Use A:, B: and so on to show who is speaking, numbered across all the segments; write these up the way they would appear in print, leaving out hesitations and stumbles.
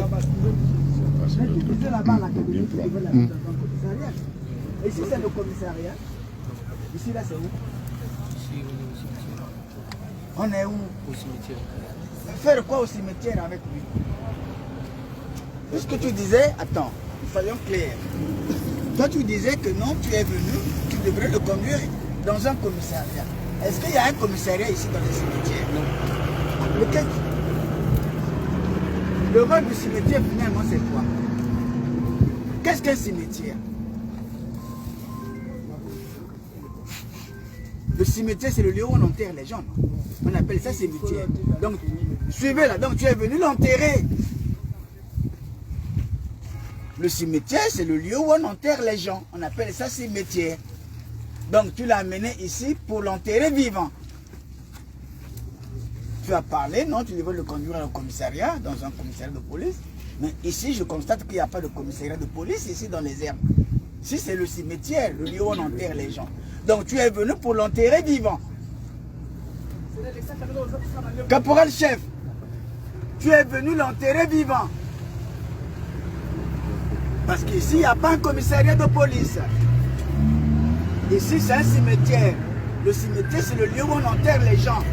A: disais là-bas à l'académie, tu devais la mettre dans un commissariat. Et ici, c'est le commissariat. Ici, là, c'est où?
B: Ici, on est au cimetière.
A: On est où?
B: Au cimetière.
A: Faire quoi au cimetière avec lui? Puisque tu disais, attends, soyons clairs. Toi, tu disais que non, tu es venu, tu devrais le conduire dans un commissariat. Est-ce qu'il y a un commissariat ici dans le cimetière?
B: Non.
A: Le rôle du cimetière, finalement, c'est quoi? Qu'est-ce qu'un cimetière? Le cimetière, c'est le lieu où on enterre les gens. On appelle ça cimetière. Donc, suivez là. Donc, tu es venu l'enterrer. Le cimetière, c'est le lieu où on enterre les gens. On appelle ça cimetière. Donc, tu l'as amené ici pour l'enterrer vivant. Tu as parlé, non, tu devais le conduire au commissariat, dans un commissariat de police. Mais ici, je constate qu'il n'y a pas de commissariat de police ici dans les herbes. Ici, c'est le cimetière, le lieu où on enterre les gens. Donc, tu es venu pour l'enterrer vivant. Caporal chef, tu es venu l'enterrer vivant. Parce qu'ici, il n'y a pas un commissariat de police. Ici, c'est un cimetière. Le cimetière, c'est le lieu où on enterre les gens.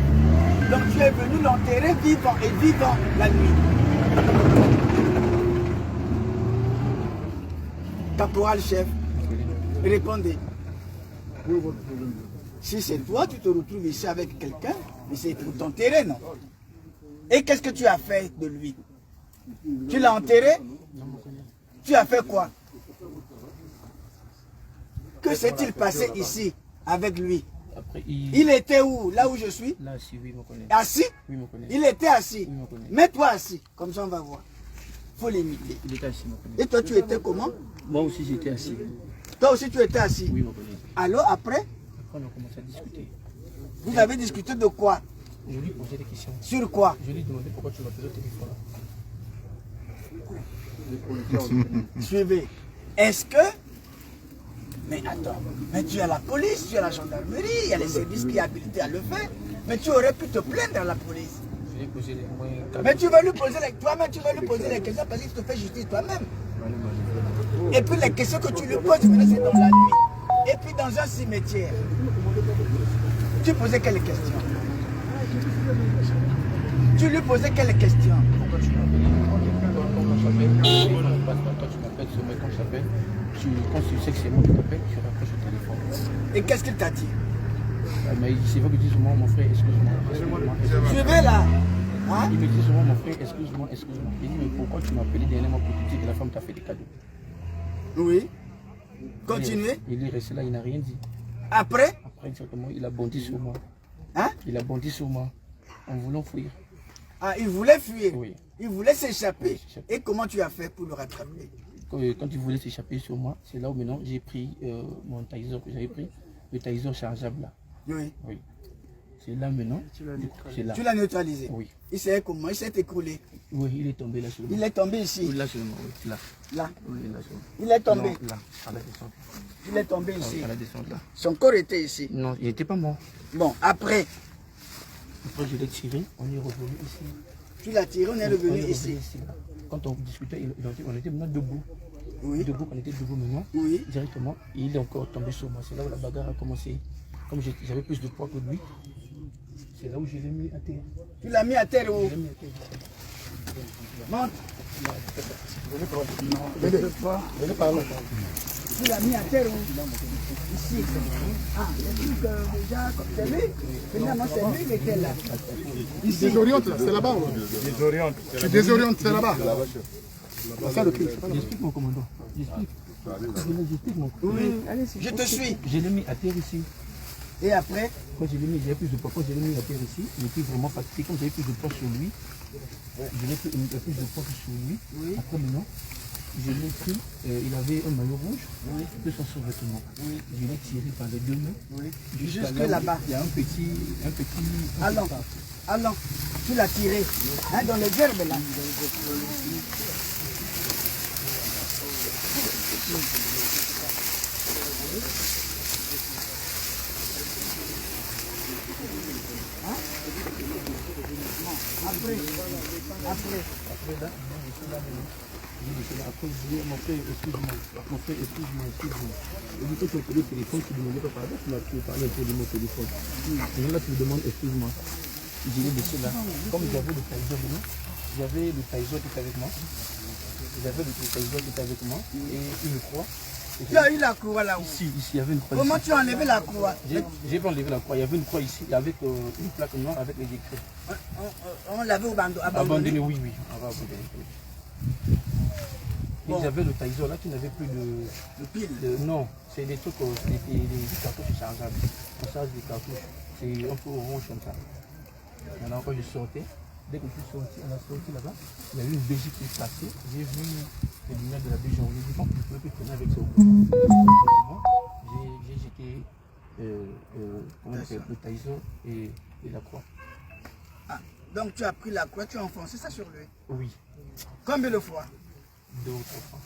A: Donc, tu es venu l'enterrer vivant et vivant la nuit. Caporal chef, répondez. Si c'est toi, tu te retrouves ici avec quelqu'un, mais c'est pour t'enterrer, non? Et qu'est-ce que tu as fait de lui? Tu l'as enterré? Tu as fait quoi? Que s'est-il passé ici avec lui?
B: Après,
A: il était où? Là où je suis?
B: Là, si, oui, il me connaît.
A: Assis?
B: Oui, il me connaît.
A: Il était assis.
B: Oui, me connaît.
A: Mets-toi assis, comme ça on va voir. Il faut l'imiter.
B: Il était assis, il me connaît.
A: Et toi, tu étais comment?
B: Moi aussi, j'étais assis.
A: Toi aussi, tu étais assis.
B: Oui, il me connaît.
A: Alors, après,
B: Après, on a commencé à discuter.
A: vous avez discuté de quoi?
B: Je lui posais des questions.
A: Sur quoi?
B: Je lui demandais pourquoi tu m'appelais au téléphone.
A: Suivez. Est-ce que... Mais attends, mais tu as la police, tu as la gendarmerie, il y a les services qui sont habilités à le faire. Mais tu aurais pu te plaindre à la police.
B: Je lui ai posé les moyens.
A: Mais tu vas lui poser les... Toi-même, tu vas lui poser les questions parce qu'il te fait justice toi-même. Et puis les questions que tu lui poses, c'est dans la nuit. Et puis dans un cimetière. Tu posais quelles questions? Tu lui posais quelles questions?
B: Pourquoi tu m'appelles? Quand tu m'appelles, ce mec, quand je t'appelle, quand tu sais que c'est moi qui t'appelle, tu raccroches au téléphone.
A: Et qu'est-ce qu'il t'a dit?
B: Mais c'est vrai que dis souvent, mon frère, excuse-moi.
A: Suivez là. Hein?
B: Il me dit souvent, mon frère, excuse-moi. Il dit, mais pourquoi tu m'as appelé dernièrement pour te dire que la femme t'a fait des cadeaux?
A: Oui. Continuez.
B: Il est resté là, il n'a rien dit.
A: Après?
B: Après, exactement, il a bondi sur moi.
A: Hein?
B: Il a bondi sur moi en voulant fuir.
A: Ah, il voulait fuir.
B: Oui.
A: Il voulait s'échapper.
B: Oui,
A: Et comment tu as fait pour le rattraper?
B: Quand il voulait s'échapper sur moi, c'est là où maintenant j'ai pris mon taser que j'avais pris, le taser chargeable là.
A: Oui.
B: Oui. C'est là maintenant. C'est là.
A: Tu l'as neutralisé?
B: Oui.
A: Il s'est comment? Il s'est écroulé.
B: Oui, il est tombé là seulement.
A: Il est tombé ici.
B: Oui, là seulement, oui. Là.
A: Là.
B: Oui, là seulement.
A: Il est tombé.
B: Non, là, à la descente.
A: Il est tombé ici.
B: À la descente là.
A: Son corps était ici.
B: Non, il n'était pas mort.
A: Bon, après,
B: Après, je l'ai tiré, on est revenu ici.
A: tu l'as tiré, on est revenu ici.
B: Là. Quand on discutait, on était maintenant debout.
A: Oui.
B: Debout, on était debout maintenant.
A: Oui.
B: Directement, et il est encore tombé sur moi. C'est là où la bagarre a commencé. Comme j'avais plus de poids que lui, c'est là où je l'ai mis à terre.
A: Tu l'as mis à terre où?
B: Je l'ai mis à terre.
A: Monte.
B: Venez par là.
A: Tu l'as mis à terre où? Ici. Ah, il dit que déjà, c'est lui. Finalement, c'est lui qui était là.
C: Ici. Désoriente, là, c'est là-bas.
D: Désoriente.
C: Tu désorientes, c'est là-bas. C'est ça le cri.
B: J'explique mon commandant. J'explique. J'explique mon commandant.
A: Oui, allez-y. Je te suis.
B: Je l'ai mis à terre ici.
A: Et après?
B: Quand je l'ai mis, j'avais plus de poids. Quand je l'ai mis à terre ici, il était vraiment fatigué. Comme j'avais plus de poids sur lui, je l'ai pris plus de poids que sur lui.
A: Oui.
B: Après maintenant, je l'ai pris, il avait un maillot rouge, plus son sous-vêtement.
A: Oui.
B: Je l'ai tiré par les deux mains.
A: Oui.
B: Jusqu'à
A: Jusque
B: là où
A: là-bas.
B: Il y a un petit.
A: Allons. Allons. Tu l'as tiré. Hein, dans les herbes là. Après,
B: vais là, je vais laisser là maintenant. Je vais laisser là. Après, je dis, mon frère, excuse-moi. Mon frère, excuse-moi. Et du coup, tu as pris le téléphone, tu ne demandais pas pardon, tu m'as parlé un peu de mon téléphone. Et là, tu me demandes, excuse-moi. Je l'ai laissé là. Comme j'avais le taïseur maintenant, j'avais le taïseur qui était avec moi. J'avais le taïseur qui était avec moi et une croix.
A: Tu as eu la croix là-haut.
B: Ici, il y avait une croix.
A: Comment
B: ici.
A: tu as enlevé la croix?
B: J'ai pas enlevé la croix. Il y avait une croix ici avec une plaque noire avec les écrits.
A: On l'avait abandonné.
B: Abandonné, oui. On va abandonner. Bon. Et j'avais le taïseur là qui n'avait plus de
A: pile.
B: Non, c'est des trucs, des cartouches chargeables. On charge des cartouches. C'est un peu orange comme ça. Maintenant, quand je sortais, dès que je suis sorti, on a sorti là-bas, il y a eu une bégie qui est passée. J'ai vu les lumières de la bégie. On dit donc, je ne pouvais plus tourner avec ça au bout. J'ai jeté le taïseur et la croix.
A: Ah, donc tu as pris la croix, tu as enfoncé ça sur lui?
B: Oui.
A: Combien de fois?
B: 2 ou 3 fois.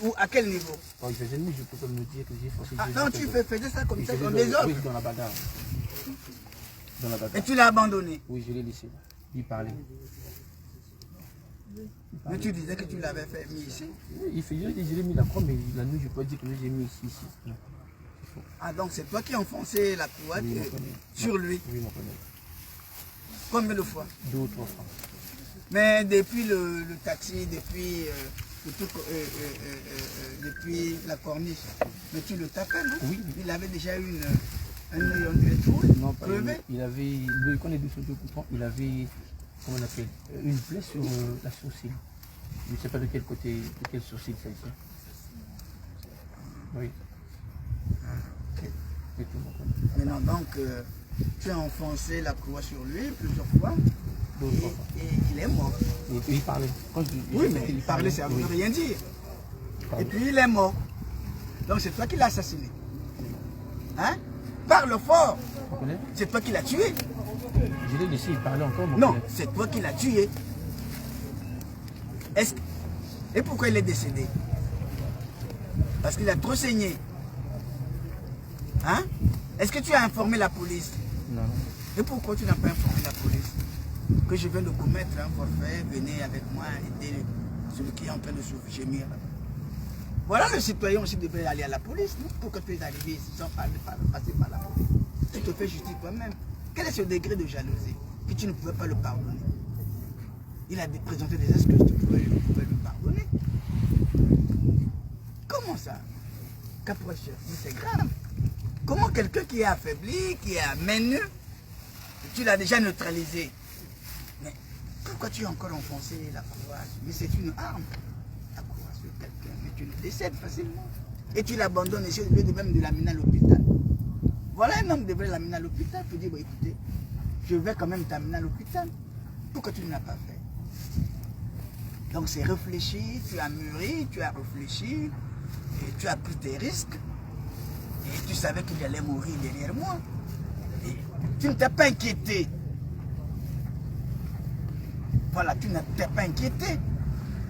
A: Ou à quel niveau?
B: Quand il faisait nuit, je peux me dire que j'ai forcé.
A: Ah, donc tu faisais ça comme ça, dans des
B: autres?
A: autres?
B: Oui, dans la bagarre. Dans la bagarre.
A: Et tu l'as abandonné?
B: Oui, je l'ai laissé. Il parlait.
A: Mais tu disais que tu l'avais fait mis ici?
B: Oui, je l'ai mis la croix, mais la nuit, je peux dire que j'ai mis ici. Non.
A: Ah, donc c'est toi qui as enfoncé la croix sur lui?
B: Oui, mon collègue.
A: Combien de fois?
B: 2 ou 3 fois.
A: Mais depuis le taxi, depuis la corniche, mais tu le tapais, non?
B: Oui.
A: Il avait déjà eu un œil troué?
B: Non, pas il avait, quand il est descendu au coupon, il avait, comment on appelle, une plaie sur la sourcil. Je ne sais pas de quel côté, de quel sourcil ça ici. Oui.
A: Okay.
B: Et tout, mon collègue.
A: Maintenant, donc, tu as enfoncé la croix sur lui plusieurs fois. Et il est mort.
B: Et il parlait.
A: Oui, mais il parlait, ça ne veut rien dire. Et puis il est mort. Donc c'est toi qui l'as assassiné. Hein? Parle fort. C'est toi qui l'as tué.
B: Je l'ai laissé, il parlait encore.
A: Non, c'est toi qui l'as tué. Et pourquoi il est décédé? Parce qu'il a trop saigné. Hein? Est-ce que tu as informé la police?
B: Non.
A: Et pourquoi tu n'as pas informé la police? Que je viens de commettre un forfait, venez avec moi aider celui qui est en train de se gémir. Voilà, le citoyen aussi devrait aller à la police, non? Pourquoi tu es arrivé ici sans passer par la police? Tu te fais justice toi-même. Quel est ce degré de jalousie que tu ne pouvais pas le pardonner? Il a présenté des excuses, tu pouvais le pardonner. Comment ça? Caporal chef, c'est grave. Comment quelqu'un qui est affaibli, qui est à main nue, tu l'as déjà neutralisé? Mais pourquoi tu as encore enfoncé la croix? Mais c'est une arme. La croix sur quelqu'un, mais tu le décèdes facilement. Et tu l'abandonnes ici, au lieu de même de l'amener à l'hôpital. Voilà, un homme devrait l'amener à l'hôpital pour dire, bon, écoutez, je vais quand même t'amener à l'hôpital. Pourquoi tu ne l'as pas fait? Donc c'est réfléchi, tu as mûri, tu as réfléchi, et tu as pris tes risques. Et tu savais qu'il allait mourir derrière moi. Et tu ne t'es pas inquiété. Voilà, tu ne t'es pas inquiété.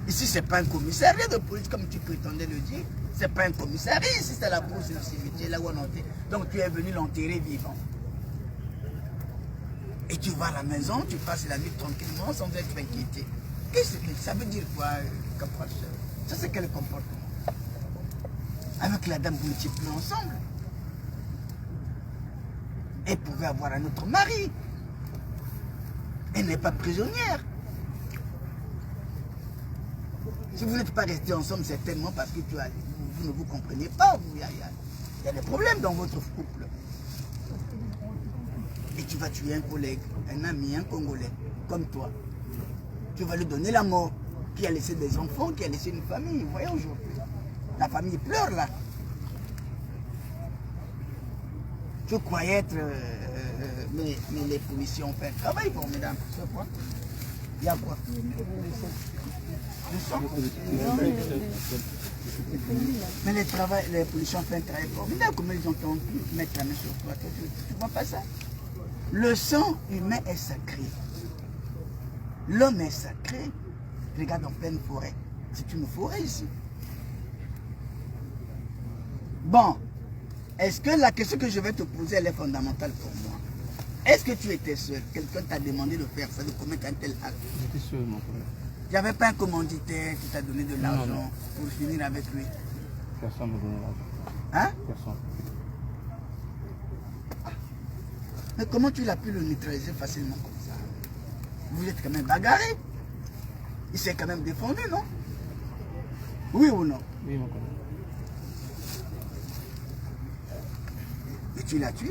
A: Ici, ce n'est pas un commissariat de police, comme tu prétendais le dire. Ce n'est pas un commissariat. Ici, c'est la cour, c'est le cimetière, là où on enterre. Donc, tu es venu l'enterrer vivant. Et tu vas à la maison, tu passes la nuit tranquillement sans être inquiété. Qu'est-ce que ça veut dire quoi, caporal chef? Ça, c'est quel comportement? Avec la dame, vous n'étiez plus ensemble. Elle pouvait avoir un autre mari. Elle n'est pas prisonnière. Si vous n'êtes pas restés ensemble, c'est tellement parce que vous ne vous comprenez pas. Il y a des problèmes dans votre couple. Et tu vas tuer un collègue, un ami, un Congolais, comme toi. Tu vas lui donner la mort, qui a laissé des enfants, qui a laissé une famille. Vous voyez aujourd'hui, la famille pleure là. Tu croyais être... mais les policiers ont fait un travail formidable. Il y a quoi? Le sang. Mais les policiers ont fait un travail formidable. Comment ils ont pu mettre la main sur toi? Tu ne vois pas ça? Le sang humain est sacré. L'homme est sacré. Regarde en pleine forêt. C'est une forêt ici. Bon. Est-ce que la question que je vais te poser, elle est fondamentale pour moi? Est-ce que tu étais seul? Quelqu'un t'a demandé de faire ça, de commettre un tel acte?
B: J'étais seul, mon frère.
A: Il n'y avait pas un commanditaire qui t'a donné de l'argent pour finir avec lui?
B: Personne ne me donnait l'argent.
A: Hein?
B: Personne.
A: Mais comment tu l'as pu le neutraliser facilement comme ça? Vous êtes quand même bagarré. Il s'est quand même défendu, non? Oui ou non?
B: Oui, mon frère.
A: Mais tu l'as tué?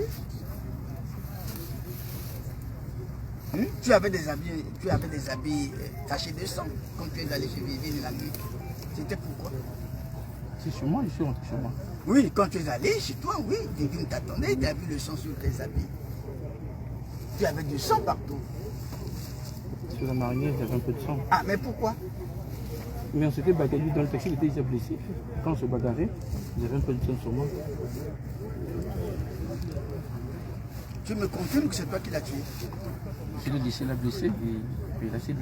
A: Tu avais des habits tachés de sang quand tu es allé chez Vivine la nuit. C'était pourquoi?
B: C'est chez moi, je suis rentré chez moi.
A: Oui, quand tu es allé chez toi, oui, Vivine t'attendait, tu as vu le sang sur tes habits. Tu avais du sang partout.
B: Sur la marinière, j'avais un peu de sang.
A: Ah, mais pourquoi?
B: Mais on s'était bagarré, lui dans le taxi, il était déjà blessé. Quand on se bagarrait, j'avais un peu de sang sur moi.
A: Tu me confirmes que c'est toi qui l'as tué?
B: C'est le décès l'a blessé et il a cédé.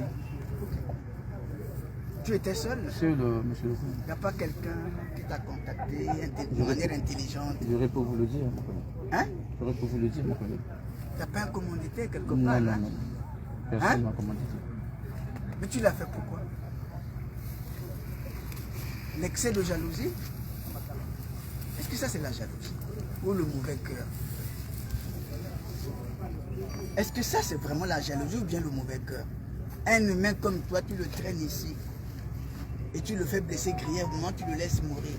A: Tu étais seul?
B: Seul, monsieur le juge.
A: Il n'y a pas quelqu'un qui t'a contacté de manière intelligente?
B: J'aurais pu vous le dire, mon collègue.
A: Hein?
B: J'aurais pu vous le dire, mon collègue.
A: Tu n'as pas un commanditaire quelque
B: Non,
A: part
B: non,
A: là?
B: non. Personne ne m'a commandité.
A: Mais tu l'as fait pourquoi? L'excès de jalousie? Est-ce que ça c'est la jalousie? Ou le mauvais cœur? Est-ce que ça c'est vraiment la jalousie ou bien le mauvais cœur? Un humain comme toi, tu le traînes ici et tu le fais blesser grièvement, tu le laisses mourir.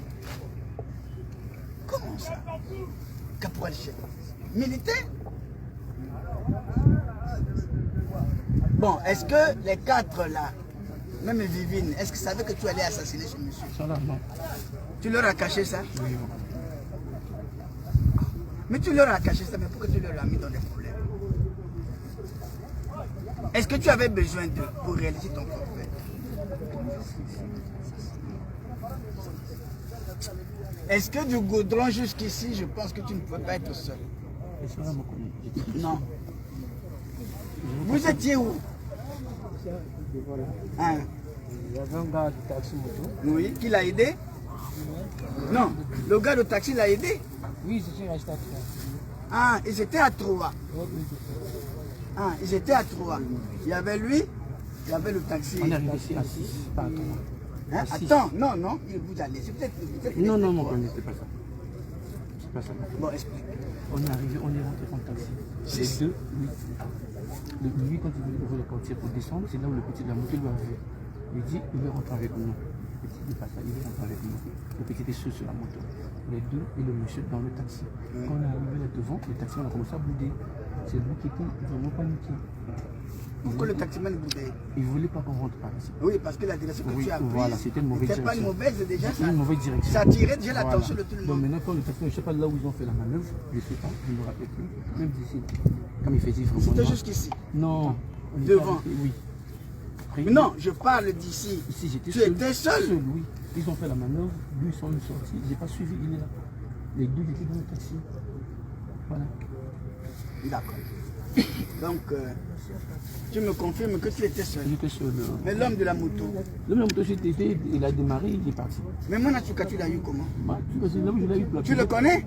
A: Comment ça? Caporal chef. Militaire? Bon, est-ce que les quatre là, même Vivine, est-ce qu'ils savaient que tu allais assassiner ce monsieur?
B: Ça là, non.
A: Tu leur as caché ça?
B: Oui,
A: Mais tu leur as caché ça, mais pourquoi tu leur as mis dans des problèmes? Est-ce que tu avais besoin d'eux pour réaliser ton forfait? Est-ce que du goudron jusqu'ici, je pense que tu ne peux pas être seul?
B: et ça là, mon collègue.
A: Non. Vous étiez où? Hein?
B: Il y avait un gars de taxi moto.
A: Oui, qui l'a aidé? Non, le gars de taxi l'a aidé?
B: Oui, c'est sûr, acheté à
A: Ah, ils étaient à Troyes. Ah, ils étaient à Troyes. Il y avait lui, il y avait le taxi.
B: On est arrivé ici à 6, pas à 3.
A: Hein? Attends, non, non, il vous a laissé. Peut-être
B: Non, non, mon collègue, c'est pas ça. C'est pas ça.
A: Bon, explique.
B: On est arrivé, on est rentré en taxi. Les deux, oui. Lui, quand il voulait ouvrir la portière pour descendre, c'est là où le petit de la moto lui a vu. Il dit, il veut rentrer avec nous. Le petit dit pas ça, il veut rentrer avec nous. Le petit était seul sur la moto. Les deux et le monsieur dans le taxi. Quand on est arrivé là devant, le taximan a commencé à bouder. C'est lui qui était vraiment paniqué.
A: Pourquoi le taximan boudait?
B: Il ne voulait pas qu'on rentre par ici.
A: Oui, parce que la direction que
B: Oui,
A: tu as prise,
B: voilà, c'était une mauvaise
A: c'était pas une
B: direction.
A: mauvaise déjà,
B: C'est une mauvaise direction.
A: ça attirait déjà
B: Voilà.
A: l'attention de tout le
B: Donc
A: monde.
B: maintenant, quand le taximan, je ne sais pas là où ils ont fait la manœuvre, je ne sais pas, je ne me rappelle plus. Même d'ici, comme il faisait vraiment
A: C'était
B: noir.
A: jusqu'ici.
B: Non. on est
A: Devant.
B: arrivé, oui. Après,
A: Mais non, je parle d'ici.
B: Ici, j'étais
A: Tu
B: seul.
A: étais seul?
B: Oui. Ils ont fait la manœuvre, lui, ils sont sortis. Je n'ai pas suivi, il est là. Les deux étaient dans le taxi. Voilà.
A: D'accord. Donc, tu me confirmes que tu étais seul.
B: J'étais seul.
A: Mais l'homme de la moto,
B: Le même moto, il a démarré, il est parti.
A: mais mon Atouka, tu l'as eu comment?
B: Bah, c'est là où je l'ai eu plaqué.
A: Tu le connais?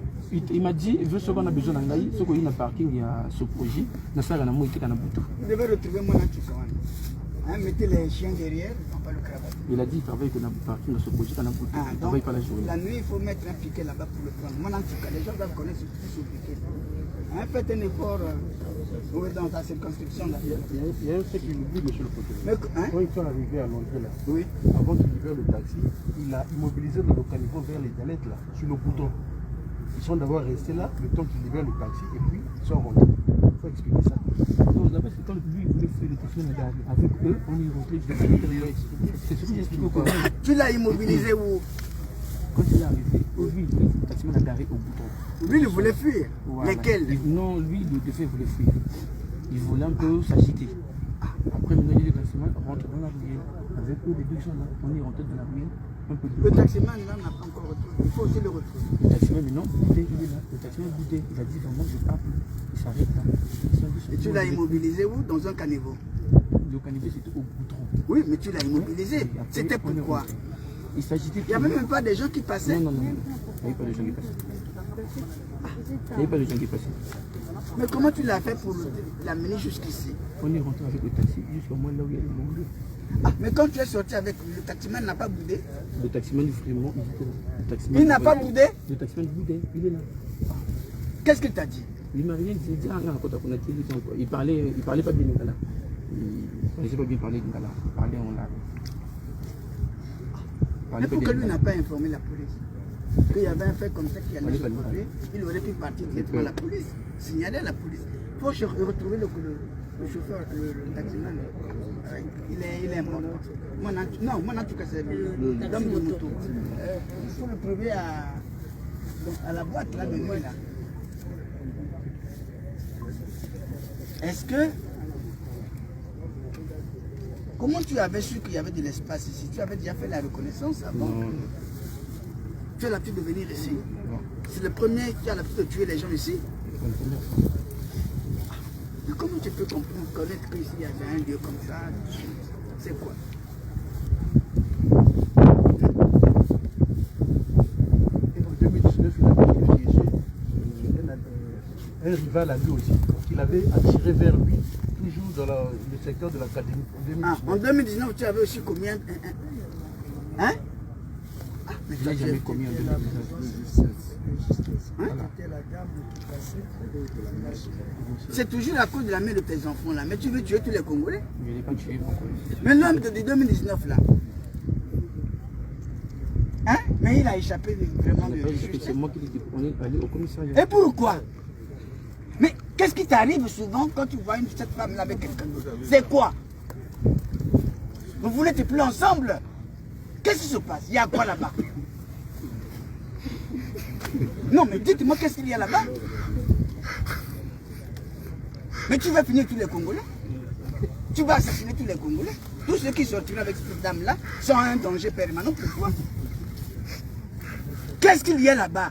B: Il m'a dit, il veut ce qu'on a besoin d'engager, ce qu'il y a un parking, il y a ce projet. Dans ça, il y a un mot, il y a un bouton.
A: Vous devez retrouver mon Atouka. Hein, mettez les chiens derrière, on va le cravater.
B: Il a dit, il travaille dans un parking, dans ce projet, il y a un bouton.
A: Ah,
B: Il ne
A: donc,
B: travaille pas la journée.
A: la nuit, il faut mettre un piquet là-bas pour le prendre. Mon Atouka, les gens doivent connaître ce piquet. Hein, faites un effort dans ta circonscription là.
C: Il y a un fait qu'il oublie, monsieur le protocole.
A: Mais, hein?
C: Quand ils sont arrivés à l'entrée là,
A: Oui.
C: avant qu'il libère le taxi, il a immobilisé le caniveau vers les galettes là, sur le bouton. Ils sont d'abord restés là, le temps qu'il libère le taxi, et puis ils sont rentrés. Il faut expliquer ça.
B: Donc d'abord, c'est quand lui, il voulait faire le taxi, avec eux, on est rentré, je vais à l'intérieur. C'est ce que j'explique au collègue.
A: Tu l'as immobilisé où?
B: Quand il est arrivé, lui, le taximan a garé au bouton.
A: Lui, il voulait fuir.
B: Voilà.
A: Lesquels?
B: Non, lui, de fait, il voulait fuir. Il voulait un peu s'agiter. Après, maintenant, le taximan rentre dans la ruelle. Avec eux, les deux sont là. On est rentré dans la ruelle. Un peu
A: Le taximan, là, n'a pas encore retrouvé. Il faut aussi le retrouver.
B: Le taximan, mais non, il est là. Le taximan boudé. Il a dit vraiment, je pars plus. Il s'arrête là.
A: Et tu l'as immobilisé où? Dans un caniveau.
B: Le caniveau, c'était au bouton.
A: Oui, mais tu l'as immobilisé.
B: Et après,
A: C'était
B: on est
A: pourquoi?
B: rentré. Il s'agitait.
A: Il n'y avait même pas des gens qui passaient.
B: Non, non, non. Il n'y avait pas de gens qui passaient. Il n'y avait pas de gens qui passaient.
A: Mais comment tu l'as fait pour l'amener jusqu'ici?
B: On est rentré avec le taxi jusqu'au moins là où il y a le monde.
A: Ah, mais quand tu es sorti avec le taximan, n'a pas boudé?
B: Le taximan, vraiment, il était là. Le taximan,
A: Il n'a pas boudé?
B: Le taximan boudait, il est là.
A: Qu'est-ce qu'il t'a dit?
B: Il m'a rien dit. Il dit, ah, il parlait pas bien Lingala. Il ne sait pas bien parler Lingala. Il parlait en arabe.
A: Mais pourquoi lui n'a pas informé la police? Qu'il y avait un fait comme ça qui allait se produire, il aurait pu partir directement à la police, signaler à la police. Il faut retrouver le chauffeur, le taximan. Il est mort. Non, moi en tout cas c'est l'homme de moto. Il faut le trouver à la boîte là de nuit là. Est-ce que... Comment tu avais su qu'il y avait de l'espace ici? Tu avais déjà fait la reconnaissance avant?
B: Non.
A: Tu as l'habitude de venir ici? C'est le premier qui a l'habitude de tuer les gens ici? Mais comment tu peux connaître qu'ici il y avait un lieu comme ça? C'est quoi?
C: Et en 2019, il avait piégé un rival à lui aussi, qu'il avait attiré vers lui, toujours dans le secteur de l'académie.
A: En 2019, tu avais aussi commis un... Hein? Ah, mais
B: Il n'a jamais commis en 2019.
A: Hein? C'est toujours à cause de la mère de tes enfants là. Mais tu veux tuer tous les Congolais?
B: Je n'ai pas tué mon collègue.
A: Mais l'homme de 2019 là. Hein? Mais il a échappé vraiment de justice.
B: C'est moi qui l'ai dit. On est allé au commissariat.
A: Et pourquoi? Mais qu'est-ce qui t'arrive souvent quand tu vois cette femme là avec quelqu'un d'autre? C'est quoi? Vous voulez être plus ensemble? Qu'est-ce qui se passe? Il y a quoi là-bas? Non, mais dites-moi qu'est-ce qu'il y a là-bas? Mais tu vas finir tous les Congolais? Tu vas assassiner tous les Congolais? Tous ceux qui sortiront avec cette dame-là sont un danger permanent pour toi. Qu'est-ce qu'il y a là-bas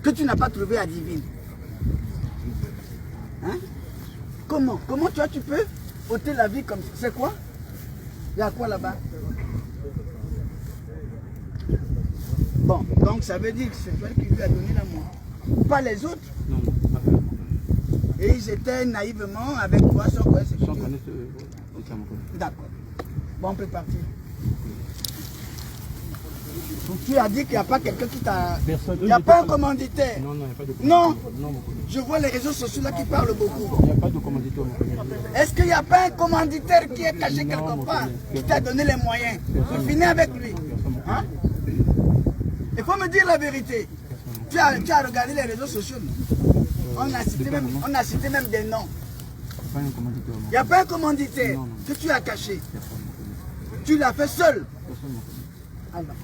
A: que tu n'as pas trouvé à Divine? Hein? Comment? Comment tu peux ôter la vie comme ça? C'est quoi? Il y a quoi là-bas? Bon, donc ça veut dire que c'est toi qui lui as donné la mort. Pas les autres.
B: Non, pas fait.
A: Et ils étaient naïvement avec toi sans connaître ce que
B: Sans
A: tu...
B: connaître mon collègue.
A: D'accord. Bon, on peut partir. Donc, tu as dit qu'il n'y a pas quelqu'un qui t'a... Il n'y a pas un commanditaire.
B: Non, non, il n'y a pas de
A: Non.
B: commanditaire. Non, mon collègue.
A: Je vois les réseaux sociaux là qui parlent beaucoup.
B: Il n'y a pas de commanditaire, mon collègue.
A: Est-ce qu'il n'y a pas un commanditaire qui est caché quelque part, qui t'a donné les moyens de finir avec lui? Hein? Il faut me dire la vérité. Tu as regardé les réseaux sociaux. On a cité même des noms.
B: Pas un commanditaire,
A: Il n'y a pas un commanditaire que tu as caché. Tu l'as fait seul.
B: mon collègue.
A: Alors,